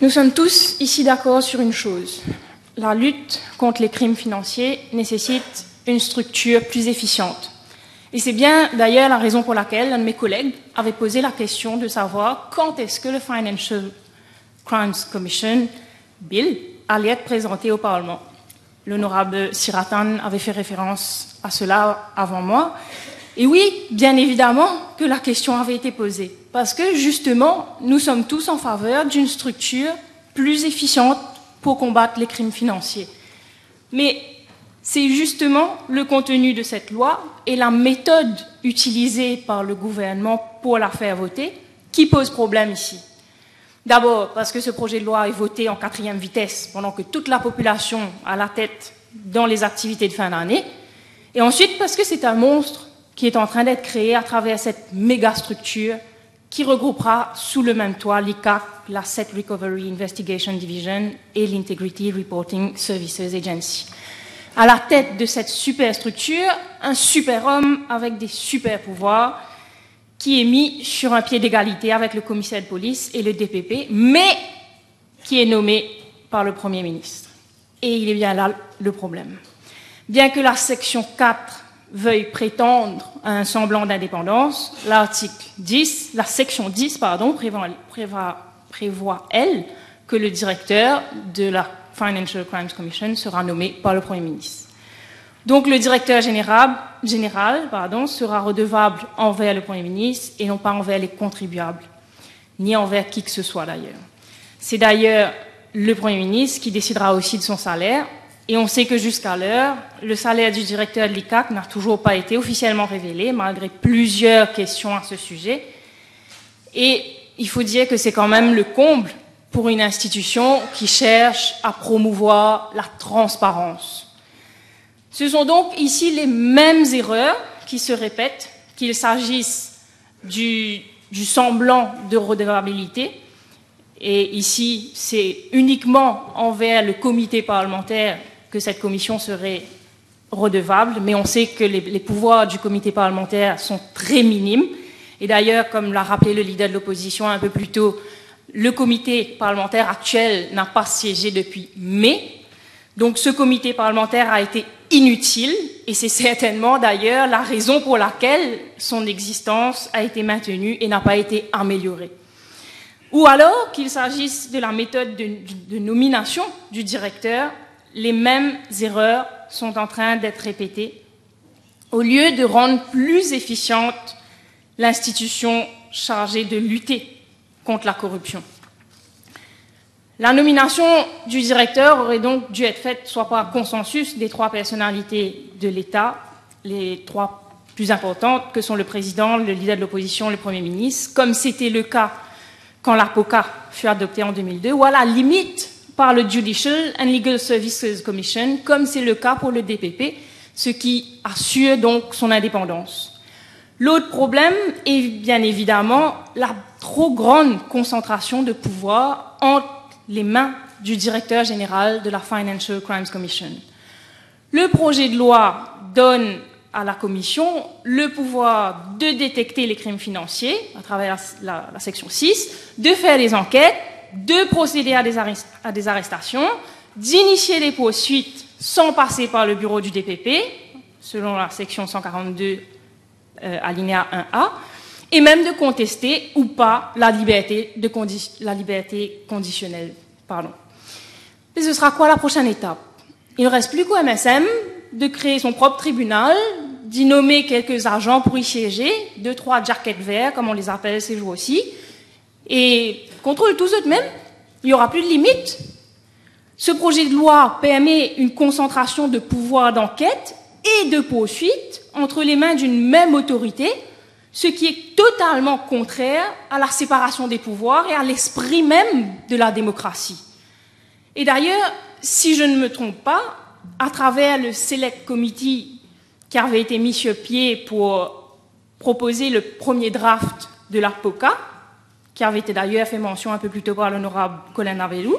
Nous sommes tous ici d'accord sur une chose. La lutte contre les crimes financiers nécessite une structure plus efficiente. Et c'est bien d'ailleurs la raison pour laquelle l'un de mes collègues avait posé la question de savoir quand est-ce que le Financial Crimes Commission Bill allait être présenté au Parlement. L'honorable Siratan avait fait référence à cela avant moi. Et oui, bien évidemment que la question avait été posée. Parce que justement, nous sommes tous en faveur d'une structure plus efficiente pour combattre les crimes financiers. Mais c'est justement le contenu de cette loi et la méthode utilisée par le gouvernement pour la faire voter qui pose problème ici. D'abord, parce que ce projet de loi est voté en 4e vitesse, pendant que toute la population a la tête dans les activités de fin d'année. Et ensuite, parce que c'est un monstre qui est en train d'être créé à travers cette méga structure qui regroupera sous le même toit l'ICAC, l'Asset Recovery Investigation Division et l'Integrity Reporting Services Agency. À la tête de cette super structure, un super homme avec des super pouvoirs qui est mis sur un pied d'égalité avec le commissaire de police et le DPP, mais qui est nommé par le Premier ministre. Et il est bien là le problème. Bien que la section 4 veuille prétendre à un semblant d'indépendance, l'article 10, la section 10, prévoit, elle, que le directeur de la Financial Crimes Commission sera nommé par le Premier ministre. Donc le directeur général sera redevable envers le Premier ministre et non pas envers les contribuables, ni envers qui que ce soit d'ailleurs. C'est d'ailleurs le Premier ministre qui décidera aussi de son salaire, et on sait que jusqu'à l'heure, le salaire du directeur de l'ICAC n'a toujours pas été officiellement révélé, malgré plusieurs questions à ce sujet. Et il faut dire que c'est quand même le comble pour une institution qui cherche à promouvoir la transparence. Ce sont donc ici les mêmes erreurs qui se répètent, qu'il s'agisse du semblant de redevabilité, et ici c'est uniquement envers le comité parlementaire que cette commission serait redevable, mais on sait que les pouvoirs du comité parlementaire sont très minimes. Et d'ailleurs, comme l'a rappelé le leader de l'opposition un peu plus tôt, le comité parlementaire actuel n'a pas siégé depuis mai. Donc ce comité parlementaire a été inutile, et c'est certainement d'ailleurs la raison pour laquelle son existence a été maintenue et n'a pas été améliorée. Ou alors qu'il s'agisse de la méthode de nomination du directeur, les mêmes erreurs sont en train d'être répétées, au lieu de rendre plus efficiente l'institution chargée de lutter contre la corruption. La nomination du directeur aurait donc dû être faite soit par consensus des 3 personnalités de l'État, les 3 plus importantes que sont le président, le leader de l'opposition, le Premier ministre, comme c'était le cas quand l'APOCA fut adopté en 2002, ou à la limite par le Judicial and Legal Services Commission, comme c'est le cas pour le DPP, ce qui assure donc son indépendance. L'autre problème est bien évidemment la trop grande concentration de pouvoir entre les mains du directeur général de la Financial Crimes Commission. Le projet de loi donne à la Commission le pouvoir de détecter les crimes financiers à travers la section 6, de faire des enquêtes, de procéder à des arrestations, d'initier des poursuites sans passer par le bureau du DPP, selon la section 142, alinéa 1A, et même de contester ou pas la liberté conditionnelle. Mais ce sera quoi la prochaine étape? Il ne reste plus qu'au MSM de créer son propre tribunal, d'y nommer quelques agents pour y siéger, 2-3 jackets verts, comme on les appelle ces jours-ci, et contrôle tous eux-mêmes. Il n'y aura plus de limite. Ce projet de loi permet une concentration de pouvoir d'enquête et de poursuite entre les mains d'une même autorité, ce qui est totalement contraire à la séparation des pouvoirs et à l'esprit même de la démocratie. Et d'ailleurs, si je ne me trompe pas, à travers le Select Committee qui avait été mis sur pied pour proposer le premier draft de l'APOCA, qui avait été d'ailleurs fait mention un peu plus tôt par l'honorable Colin Navelou,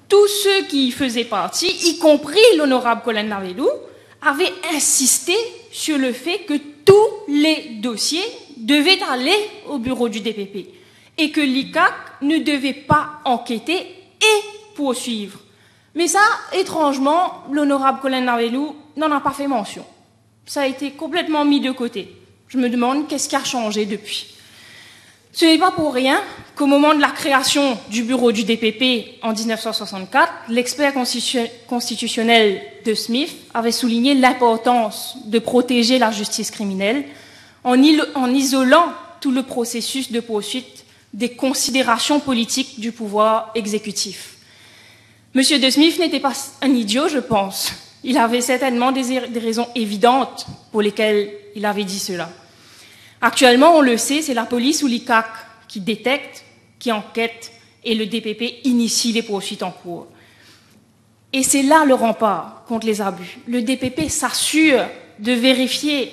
tous ceux qui y faisaient partie, y compris l'honorable Colin Navelou, avaient insisté sur le fait que tous les dossiers devaient aller au bureau du DPP et que l'ICAC ne devait pas enquêter et poursuivre. Mais ça, étrangement, l'honorable Colin Navelou n'en a pas fait mention. Ça a été complètement mis de côté. Je me demande qu'est-ce qui a changé depuis. Ce n'est pas pour rien qu'au moment de la création du bureau du DPP en 1964, l'expert constitutionnel de Smith avait souligné l'importance de protéger la justice criminelle en isolant tout le processus de poursuite des considérations politiques du pouvoir exécutif. Monsieur de Smith n'était pas un idiot, je pense. Il avait certainement des raisons évidentes pour lesquelles il avait dit cela. Actuellement, on le sait, c'est la police ou l'ICAC qui détecte, qui enquête, et le DPP initie les poursuites en cours. Et c'est là le rempart contre les abus. Le DPP s'assure de vérifier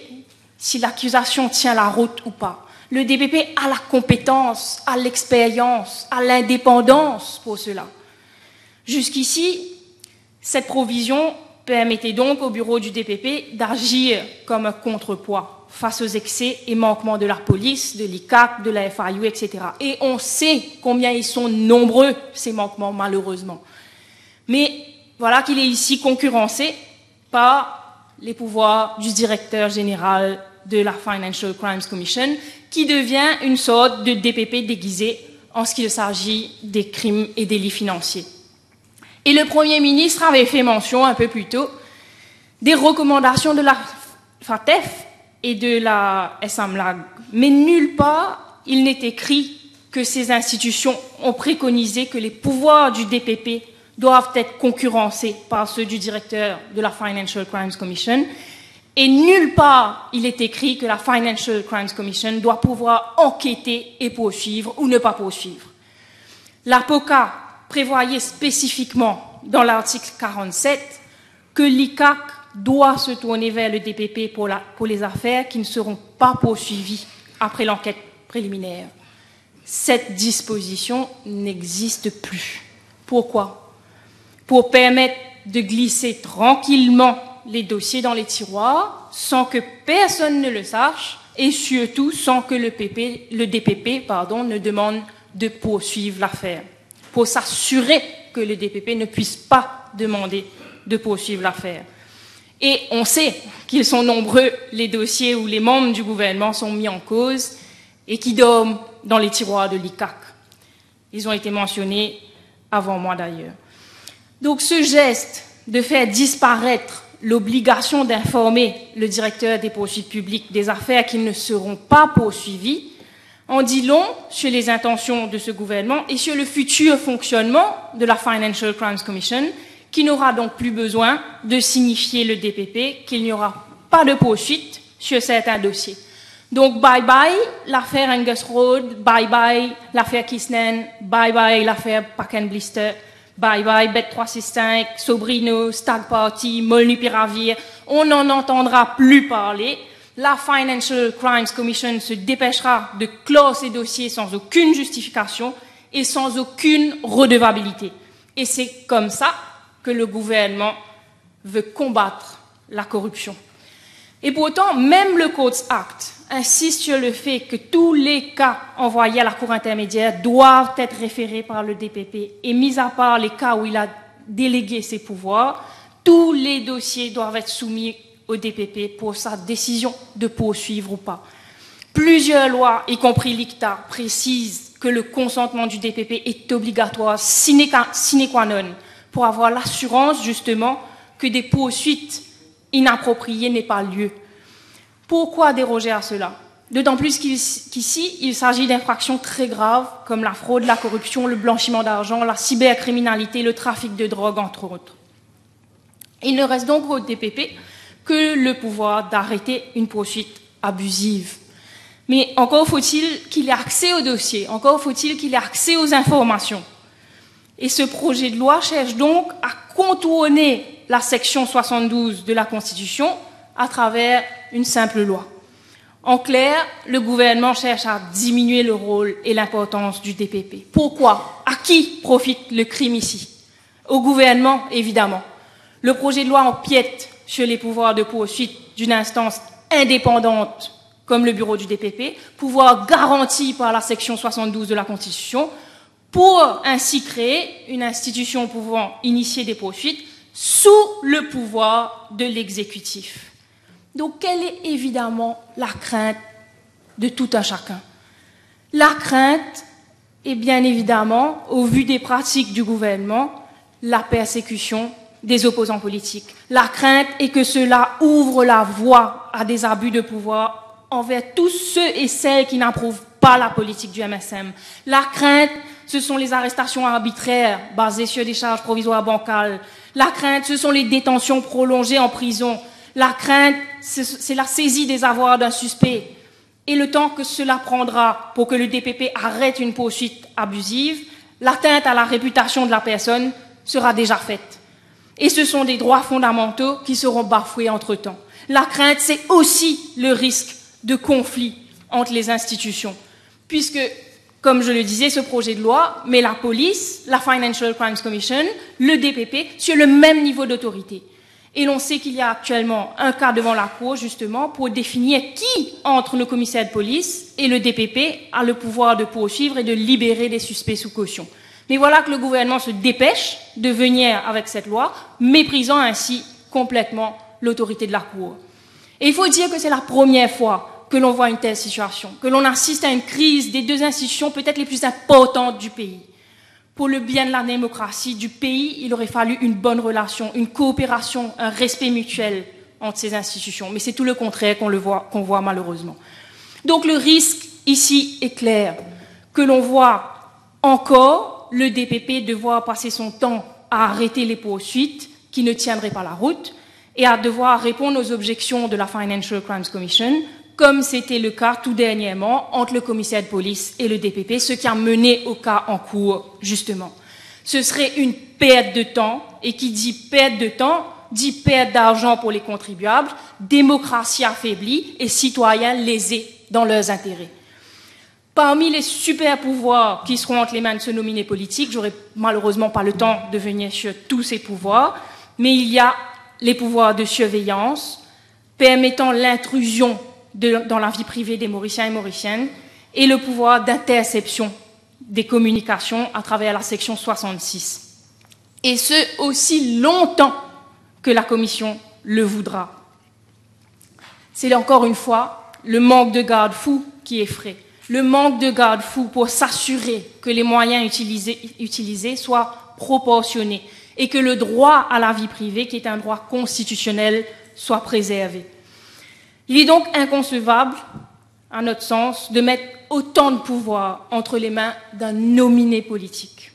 si l'accusation tient la route ou pas. Le DPP a la compétence, a l'expérience, a l'indépendance pour cela. Jusqu'ici, cette provision permettait donc au bureau du DPP d'agir comme un contrepoids face aux excès et manquements de la police, de l'ICAC, de la FIU, etc. Et on sait combien ils sont nombreux, ces manquements, malheureusement. Mais voilà qu'il est ici concurrencé par les pouvoirs du directeur général de la Financial Crimes Commission, qui devient une sorte de DPP déguisé en ce qu'il s'agit des crimes et délits financiers. Et le Premier ministre avait fait mention un peu plus tôt des recommandations de la FATF et de la SAMLAG. Mais nulle part, il n'est écrit que ces institutions ont préconisé que les pouvoirs du DPP doivent être concurrencés par ceux du directeur de la Financial Crimes Commission. Et nulle part, il est écrit que la Financial Crimes Commission doit pouvoir enquêter et poursuivre ou ne pas poursuivre. L'APOCA prévoyait spécifiquement dans l'article 47 que l'ICAC doit se tourner vers le DPP pour les affaires qui ne seront pas poursuivies après l'enquête préliminaire. Cette disposition n'existe plus. Pourquoi? Pour permettre de glisser tranquillement les dossiers dans les tiroirs sans que personne ne le sache et surtout sans que le DPP ne demande de poursuivre l'affaire. Pour s'assurer que le DPP ne puisse pas demander de poursuivre l'affaire. Et on sait qu'ils sont nombreux les dossiers où les membres du gouvernement sont mis en cause et qui dorment dans les tiroirs de l'ICAC. Ils ont été mentionnés avant moi d'ailleurs. Donc ce geste de faire disparaître l'obligation d'informer le directeur des poursuites publiques des affaires qui ne seront pas poursuivies en dit long sur les intentions de ce gouvernement et sur le futur fonctionnement de la Financial Crimes Commission, qui n'aura donc plus besoin de signifier le DPP qu'il n'y aura pas de poursuite sur certains dossiers. Donc bye-bye l'affaire Angus Road, bye-bye l'affaire Kisnen, bye-bye l'affaire Pack and Blister, bye-bye Bet 365, Sobrino, Stag Party, Molnupiravir. On n'en entendra plus parler. La Financial Crimes Commission se dépêchera de clore ces dossiers sans aucune justification et sans aucune redevabilité. Et c'est comme ça que le gouvernement veut combattre la corruption. Et pourtant, même le Courts Act insiste sur le fait que tous les cas envoyés à la Cour intermédiaire doivent être référés par le DPP. Et mis à part les cas où il a délégué ses pouvoirs, tous les dossiers doivent être soumis au DPP pour sa décision de poursuivre ou pas. Plusieurs lois, y compris l'ICTA, précisent que le consentement du DPP est obligatoire sine qua non pour avoir l'assurance justement que des poursuites inappropriées n'aient pas lieu. Pourquoi déroger à cela? D'autant plus qu'ici, il s'agit d'infractions très graves comme la fraude, la corruption, le blanchiment d'argent, la cybercriminalité, le trafic de drogue, entre autres. Il ne reste donc au DPP que le pouvoir d'arrêter une poursuite abusive. Mais encore faut-il qu'il ait accès au dossier, encore faut-il qu'il ait accès aux informations. Et ce projet de loi cherche donc à contourner la section 72 de la Constitution à travers une simple loi. En clair, le gouvernement cherche à diminuer le rôle et l'importance du DPP. Pourquoi? À qui profite le crime ici? Au gouvernement, évidemment. Le projet de loi empiète sur les pouvoirs de poursuite d'une instance indépendante comme le bureau du DPP, pouvoir garanti par la section 72 de la Constitution, pour ainsi créer une institution pouvant initier des poursuites sous le pouvoir de l'exécutif. Donc, quelle est évidemment la crainte de tout un chacun? La crainte est bien évidemment, au vu des pratiques du gouvernement, la persécution des opposants politiques. La crainte est que cela ouvre la voie à des abus de pouvoir envers tous ceux et celles qui n'approuvent pas la politique du MSM. La crainte, ce sont les arrestations arbitraires basées sur des charges provisoires bancales. La crainte, ce sont les détentions prolongées en prison. La crainte, c'est la saisie des avoirs d'un suspect. Et le temps que cela prendra pour que le DPP arrête une poursuite abusive, l'atteinte à la réputation de la personne sera déjà faite. Et ce sont des droits fondamentaux qui seront bafoués entre-temps. La crainte, c'est aussi le risque de conflit entre les institutions, puisque, comme je le disais, ce projet de loi met la police, la Financial Crimes Commission, le DPP sur le même niveau d'autorité. Et l'on sait qu'il y a actuellement un cas devant la Cour, justement, pour définir qui, entre le commissaire de police et le DPP, a le pouvoir de poursuivre et de libérer des suspects sous caution. Mais voilà que le gouvernement se dépêche de venir avec cette loi, méprisant ainsi complètement l'autorité de la Cour. Et il faut dire que c'est la première fois que l'on voit une telle situation, que l'on assiste à une crise des deux institutions peut-être les plus importantes du pays. Pour le bien de la démocratie du pays, il aurait fallu une bonne relation, une coopération, un respect mutuel entre ces institutions. Mais c'est tout le contraire qu'on voit malheureusement. Donc le risque ici est clair, que l'on voit encore le DPP devoir passer son temps à arrêter les poursuites qui ne tiendraient pas la route et à devoir répondre aux objections de la Financial Crimes Commission, comme c'était le cas tout dernièrement entre le commissaire de police et le DPP, ce qui a mené au cas en cours, justement. Ce serait une perte de temps, et qui dit perte de temps, dit perte d'argent pour les contribuables, démocratie affaiblie et citoyens lésés dans leurs intérêts. Parmi les super pouvoirs qui seront entre les mains de ce nominé politique, j'aurai malheureusement pas le temps de venir sur tous ces pouvoirs, mais il y a les pouvoirs de surveillance, permettant l'intrusion dans la vie privée des Mauriciens et Mauriciennes, et le pouvoir d'interception des communications à travers la section 66. Et ce, aussi longtemps que la Commission le voudra. C'est encore une fois le manque de garde-fous qui effraie. Le manque de garde-fous pour s'assurer que les moyens utilisés soient proportionnés et que le droit à la vie privée, qui est un droit constitutionnel, soit préservé. Il est donc inconcevable, à notre sens, de mettre autant de pouvoir entre les mains d'un nominé politique.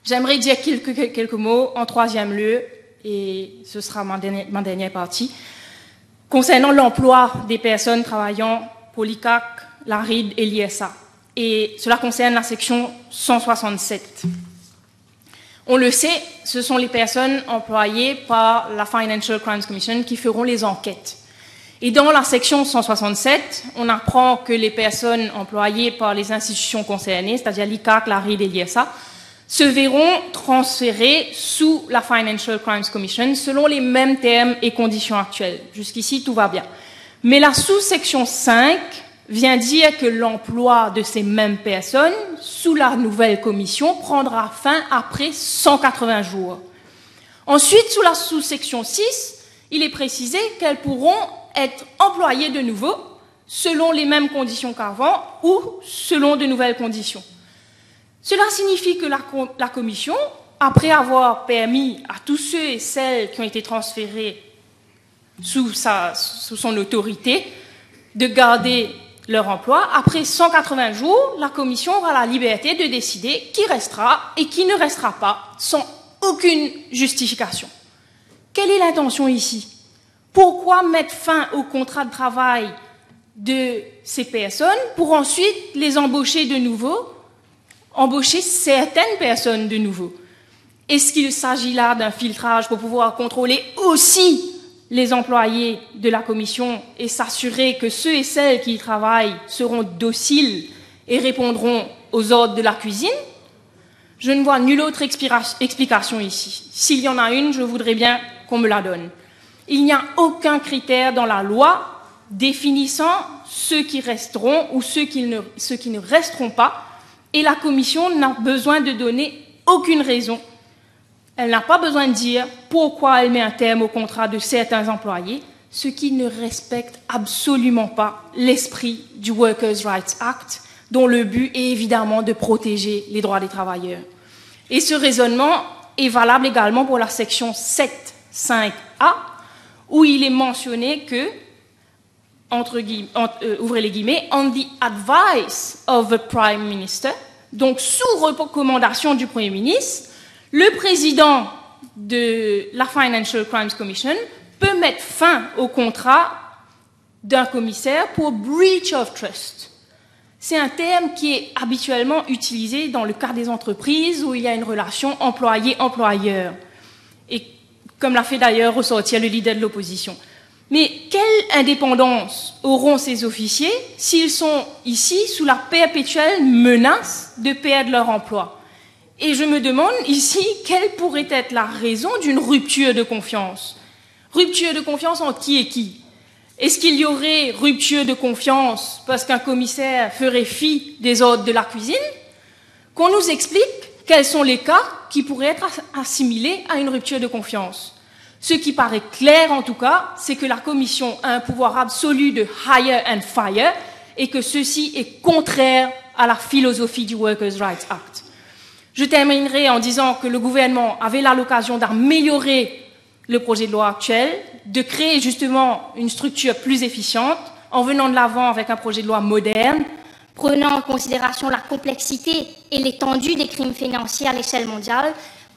J'aimerais dire quelques mots en troisième lieu, et ce sera ma dernière partie, concernant l'emploi des personnes travaillant pour l'ICAC, l'ARID et l'ISA. Et cela concerne la section 167. On le sait, ce sont les personnes employées par la Financial Crimes Commission qui feront les enquêtes. Et dans la section 167, on apprend que les personnes employées par les institutions concernées, c'est-à-dire l'ICAC, l'ARID et l'ISA, se verront transférées sous la Financial Crimes Commission selon les mêmes termes et conditions actuelles. Jusqu'ici, tout va bien. Mais la sous-section 5 vient dire que l'emploi de ces mêmes personnes sous la nouvelle commission prendra fin après 180 jours. Ensuite, sous la sous-section 6, il est précisé qu'elles pourront être employées de nouveau selon les mêmes conditions qu'avant ou selon de nouvelles conditions. Cela signifie que la Commission, après avoir permis à tous ceux et celles qui ont été transférés sous son autorité de garder leur emploi, après 180 jours, la Commission aura la liberté de décider qui restera et qui ne restera pas sans aucune justification. Quelle est l'intention ici ? Pourquoi mettre fin au contrat de travail de ces personnes pour ensuite les embaucher de nouveau, embaucher certaines personnes de nouveau? Est-ce qu'il s'agit là d'un filtrage pour pouvoir contrôler aussi les employés de la Commission et s'assurer que ceux et celles qui y travaillent seront dociles et répondront aux ordres de la cuisine? Je ne vois nulle autre explication ici. S'il y en a une, je voudrais bien qu'on me la donne. Il n'y a aucun critère dans la loi définissant ceux qui resteront ou ceux qui ne resteront pas, et la Commission n'a besoin de donner aucune raison. Elle n'a pas besoin de dire pourquoi elle met un terme au contrat de certains employés, ce qui ne respecte absolument pas l'esprit du Workers' Rights Act, dont le but est évidemment de protéger les droits des travailleurs. Et ce raisonnement est valable également pour la section 7.5a, où il est mentionné que, ouvrez les guillemets, on the advice of the Prime Minister, donc sous recommandation du Premier ministre, le président de la Financial Crimes Commission peut mettre fin au contrat d'un commissaire pour breach of trust. C'est un terme qui est habituellement utilisé dans le cas des entreprises où il y a une relation employé-employeur, et comme l'a fait d'ailleurs ressortir le leader de l'opposition. Mais quelle indépendance auront ces officiers s'ils sont ici sous la perpétuelle menace de perdre leur emploi? Et je me demande ici quelle pourrait être la raison d'une rupture de confiance. Rupture de confiance entre qui et qui? Est-ce qu'il y aurait rupture de confiance parce qu'un commissaire ferait fi des ordres de la cuisine? Qu'on nous explique quels sont les cas qui pourraient être assimilés à une rupture de confiance. Ce qui paraît clair, en tout cas, c'est que la Commission a un pouvoir absolu de hire and fire et que ceci est contraire à la philosophie du Workers' Rights Act. Je terminerai en disant que le gouvernement avait là l'occasion d'améliorer le projet de loi actuel, de créer justement une structure plus efficiente en venant de l'avant avec un projet de loi moderne, prenant en considération la complexité et l'étendue des crimes financiers à l'échelle mondiale,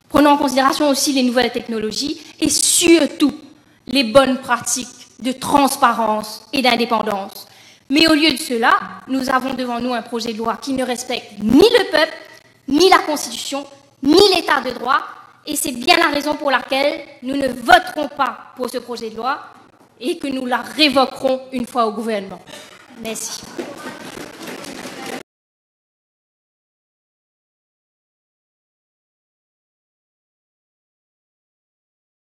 prenant en considération aussi les nouvelles technologies et surtout les bonnes pratiques de transparence et d'indépendance. Mais au lieu de cela, nous avons devant nous un projet de loi qui ne respecte ni le peuple, ni la Constitution, ni l'État de droit, et c'est bien la raison pour laquelle nous ne voterons pas pour ce projet de loi et que nous la révoquerons une fois au gouvernement. Merci.